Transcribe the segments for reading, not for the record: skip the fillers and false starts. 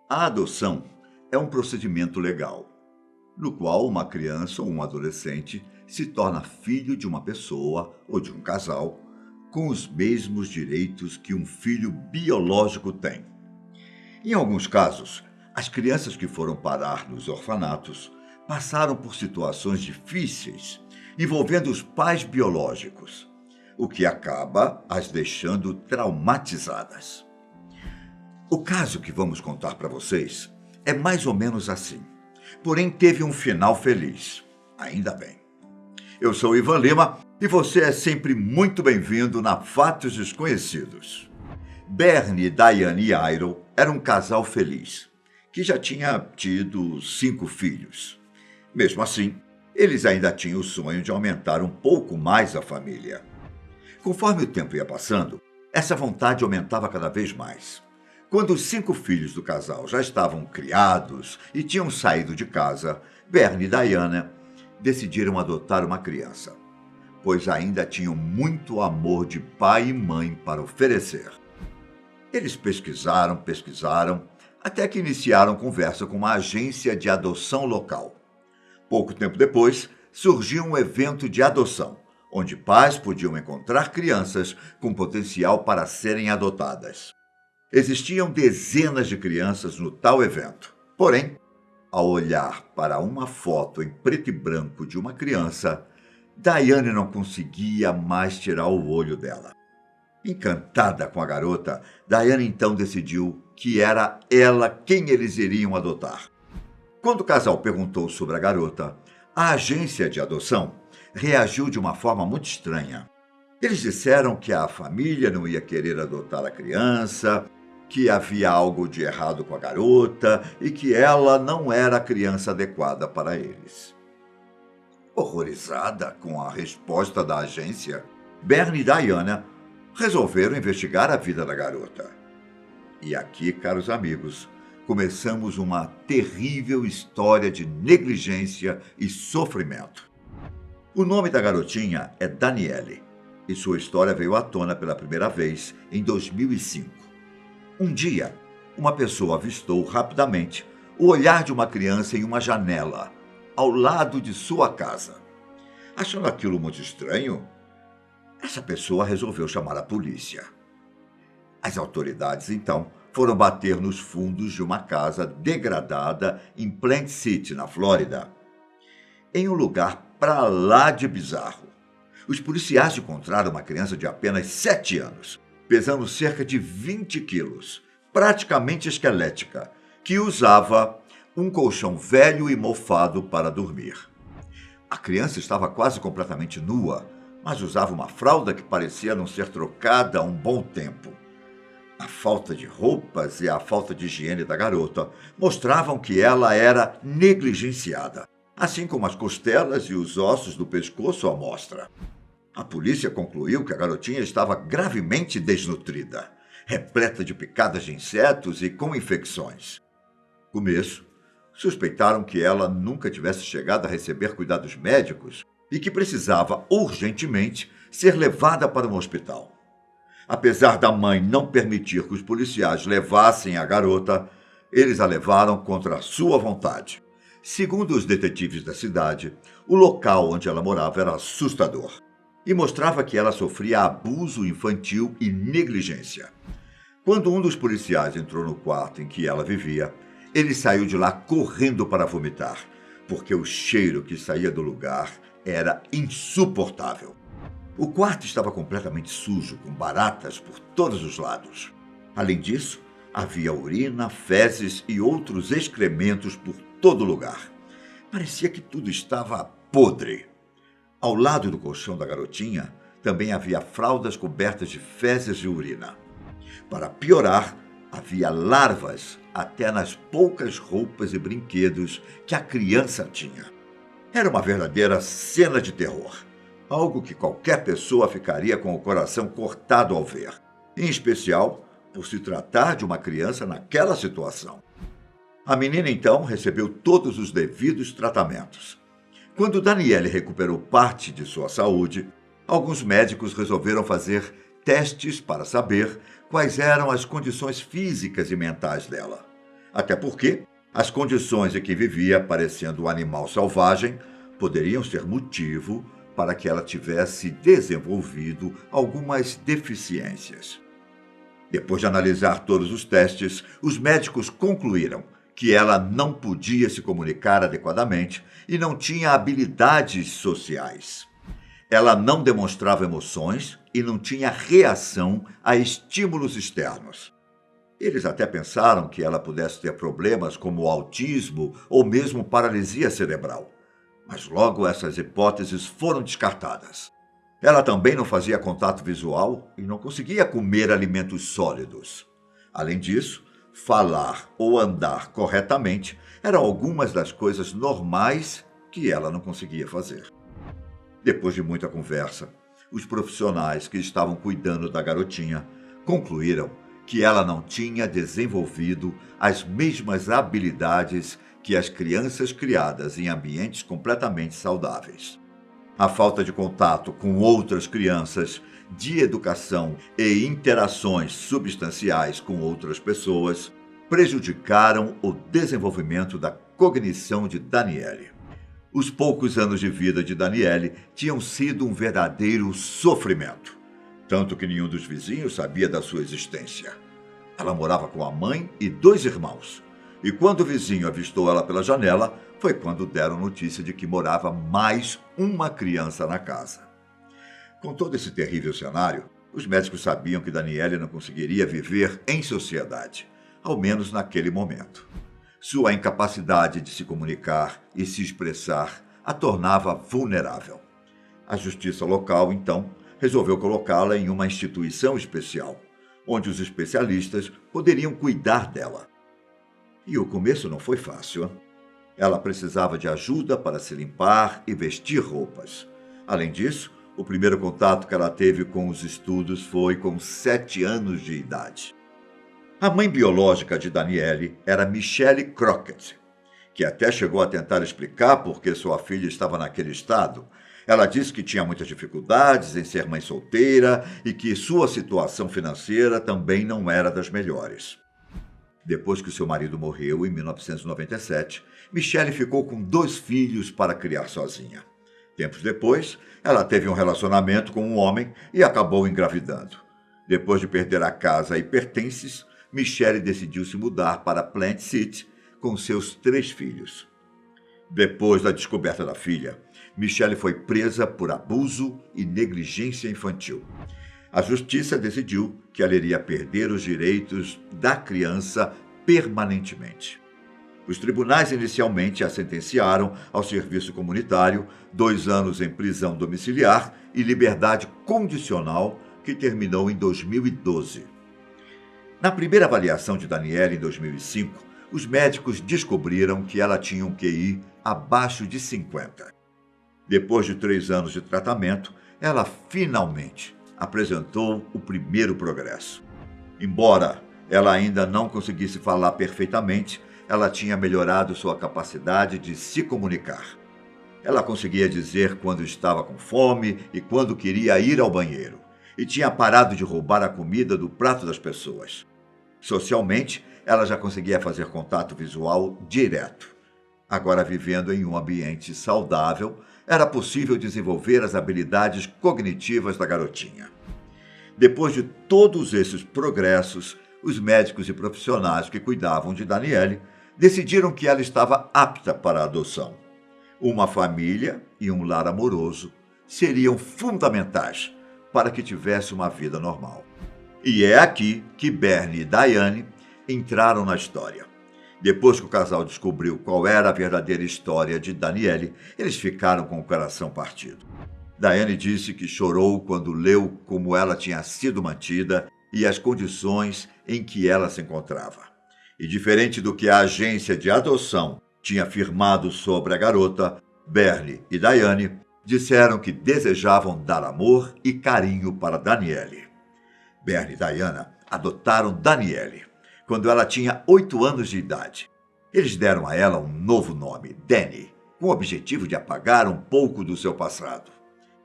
A adoção é um procedimento legal, no qual uma criança ou um adolescente se torna filho de uma pessoa ou de um casal com os mesmos direitos que um filho biológico tem. Em alguns casos, as crianças que foram parar nos orfanatos passaram por situações difíceis envolvendo os pais biológicos, o que acaba as deixando traumatizadas. O caso que vamos contar para vocês é mais ou menos assim, porém teve um final feliz. Ainda bem. Eu sou Ivan Lima e você é sempre muito bem-vindo na Fatos Desconhecidos. Bernie, Diane e Iroh eram um casal feliz, que já tinha tido 5 filhos. Mesmo assim, eles ainda tinham o sonho de aumentar um pouco mais a família. Conforme o tempo ia passando, essa vontade aumentava cada vez mais. Quando os 5 filhos do casal já estavam criados e tinham saído de casa, Bernie e Diana decidiram adotar uma criança, pois ainda tinham muito amor de pai e mãe para oferecer. Eles pesquisaram, até que iniciaram conversa com uma agência de adoção local. Pouco tempo depois, surgiu um evento de adoção, onde pais podiam encontrar crianças com potencial para serem adotadas. Existiam dezenas de crianças no tal evento. Porém, ao olhar para uma foto em preto e branco de uma criança, Diane não conseguia mais tirar o olho dela. Encantada com a garota, Diane então decidiu que era ela quem eles iriam adotar. Quando o casal perguntou sobre a garota, a agência de adoção reagiu de uma forma muito estranha. Eles disseram que a família não ia querer adotar a criança, que havia algo de errado com a garota e que ela não era a criança adequada para eles. Horrorizada com a resposta da agência, Bernie e Diana resolveram investigar a vida da garota. E aqui, caros amigos, começamos uma terrível história de negligência e sofrimento. O nome da garotinha é Danielle e sua história veio à tona pela primeira vez em 2005. Um dia, uma pessoa avistou rapidamente o olhar de uma criança em uma janela, ao lado de sua casa. Achando aquilo muito estranho, essa pessoa resolveu chamar a polícia. As autoridades, então, foram bater nos fundos de uma casa degradada em Plant City, na Flórida, em um lugar para lá de bizarro. Os policiais encontraram uma criança de apenas 7 anos, pesando cerca de 20 quilos, praticamente esquelética, que usava um colchão velho e mofado para dormir. A criança estava quase completamente nua, mas usava uma fralda que parecia não ser trocada há um bom tempo. A falta de roupas e a falta de higiene da garota mostravam que ela era negligenciada, assim como as costelas e os ossos do pescoço à mostra. A polícia concluiu que a garotinha estava gravemente desnutrida, repleta de picadas de insetos e com infecções. No começo, suspeitaram que ela nunca tivesse chegado a receber cuidados médicos e que precisava urgentemente ser levada para um hospital. Apesar da mãe não permitir que os policiais levassem a garota, eles a levaram contra a sua vontade. Segundo os detetives da cidade, o local onde ela morava era assustador e mostrava que ela sofria abuso infantil e negligência. Quando um dos policiais entrou no quarto em que ela vivia, ele saiu de lá correndo para vomitar, porque o cheiro que saía do lugar era insuportável. O quarto estava completamente sujo, com baratas por todos os lados. Além disso, havia urina, fezes e outros excrementos por todo lugar. Parecia que tudo estava podre. Ao lado do colchão da garotinha, também havia fraldas cobertas de fezes e urina. Para piorar, havia larvas até nas poucas roupas e brinquedos que a criança tinha. Era uma verdadeira cena de terror, algo que qualquer pessoa ficaria com o coração cortado ao ver, em especial por se tratar de uma criança naquela situação. A menina, então, recebeu todos os devidos tratamentos. Quando Danielle recuperou parte de sua saúde, alguns médicos resolveram fazer testes para saber quais eram as condições físicas e mentais dela. Até porque as condições em que vivia, parecendo um animal selvagem, poderiam ser motivo para que ela tivesse desenvolvido algumas deficiências. Depois de analisar todos os testes, os médicos concluíram que ela não podia se comunicar adequadamente e não tinha habilidades sociais. Ela não demonstrava emoções e não tinha reação a estímulos externos. Eles até pensaram que ela pudesse ter problemas como autismo ou mesmo paralisia cerebral. Mas logo essas hipóteses foram descartadas. Ela também não fazia contato visual e não conseguia comer alimentos sólidos. Além disso, falar ou andar corretamente eram algumas das coisas normais que ela não conseguia fazer. Depois de muita conversa, os profissionais que estavam cuidando da garotinha concluíram que ela não tinha desenvolvido as mesmas habilidades que as crianças criadas em ambientes completamente saudáveis. A falta de contato com outras crianças, de educação e interações substanciais com outras pessoas prejudicaram o desenvolvimento da cognição de Daniele. Os poucos anos de vida de Daniele tinham sido um verdadeiro sofrimento, tanto que nenhum dos vizinhos sabia da sua existência. Ela morava com a mãe e 2 irmãos, e quando o vizinho avistou ela pela janela, foi quando deram notícia de que morava mais uma criança na casa. Com todo esse terrível cenário, os médicos sabiam que Daniele não conseguiria viver em sociedade, ao menos naquele momento. Sua incapacidade de se comunicar e se expressar a tornava vulnerável. A justiça local, então, resolveu colocá-la em uma instituição especial, onde os especialistas poderiam cuidar dela. E o começo não foi fácil. Ela precisava de ajuda para se limpar e vestir roupas. Além disso, o primeiro contato que ela teve com os estudos foi com 7 anos de idade. A mãe biológica de Daniele era Michelle Crockett, que até chegou a tentar explicar por que sua filha estava naquele estado. Ela disse que tinha muitas dificuldades em ser mãe solteira e que sua situação financeira também não era das melhores. Depois que seu marido morreu, em 1997, Michelle ficou com 2 filhos para criar sozinha. Tempos depois, ela teve um relacionamento com um homem e acabou engravidando. Depois de perder a casa e pertences, Michelle decidiu se mudar para Plant City com seus 3 filhos. Depois da descoberta da filha, Michelle foi presa por abuso e negligência infantil. A justiça decidiu que ela iria perder os direitos da criança permanentemente. Os tribunais inicialmente a sentenciaram ao serviço comunitário, 2 anos em prisão domiciliar e liberdade condicional, que terminou em 2012. Na primeira avaliação de Daniele, em 2005, os médicos descobriram que ela tinha um QI abaixo de 50. Depois de 3 anos de tratamento, ela finalmente apresentou o primeiro progresso. Embora ela ainda não conseguisse falar perfeitamente, ela tinha melhorado sua capacidade de se comunicar. Ela conseguia dizer quando estava com fome e quando queria ir ao banheiro, e tinha parado de roubar a comida do prato das pessoas. Socialmente, ela já conseguia fazer contato visual direto. Agora, vivendo em um ambiente saudável, era possível desenvolver as habilidades cognitivas da garotinha. Depois de todos esses progressos, os médicos e profissionais que cuidavam de Daniele decidiram que ela estava apta para a adoção. Uma família e um lar amoroso seriam fundamentais para que tivesse uma vida normal. E é aqui que Bernie e Diane entraram na história. Depois que o casal descobriu qual era a verdadeira história de Daniele, eles ficaram com o coração partido. Diane disse que chorou quando leu como ela tinha sido mantida e as condições em que ela se encontrava. E diferente do que a agência de adoção tinha afirmado sobre a garota, Bernie e Diane disseram que desejavam dar amor e carinho para Daniele. Bernie e Diana adotaram Daniele quando ela tinha 8 anos de idade. Eles deram a ela um novo nome, Danny, com o objetivo de apagar um pouco do seu passado.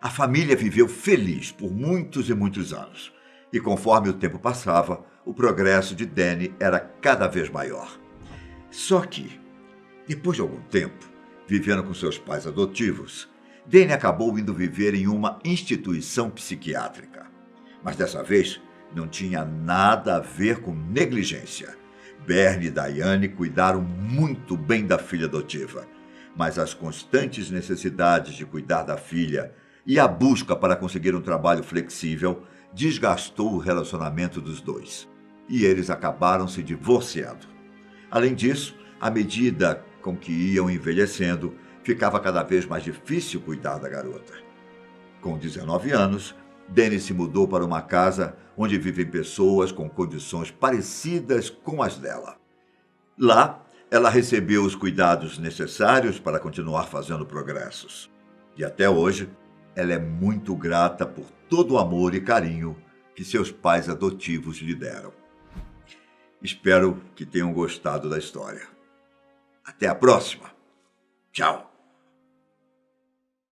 A família viveu feliz por muitos e muitos anos, e conforme o tempo passava, o progresso de Danny era cada vez maior. Só que, depois de algum tempo, vivendo com seus pais adotivos, Dane acabou indo viver em uma instituição psiquiátrica. Mas dessa vez não tinha nada a ver com negligência. Bernie e Diane cuidaram muito bem da filha adotiva, mas as constantes necessidades de cuidar da filha e a busca para conseguir um trabalho flexível desgastou o relacionamento dos dois. E eles acabaram se divorciando. Além disso, à medida com que iam envelhecendo, ficava cada vez mais difícil cuidar da garota. Com 19 anos, Dane se mudou para uma casa onde vivem pessoas com condições parecidas com as dela. Lá, ela recebeu os cuidados necessários para continuar fazendo progressos. E até hoje, ela é muito grata por todo o amor e carinho que seus pais adotivos lhe deram. Espero que tenham gostado da história. Até a próxima. Tchau.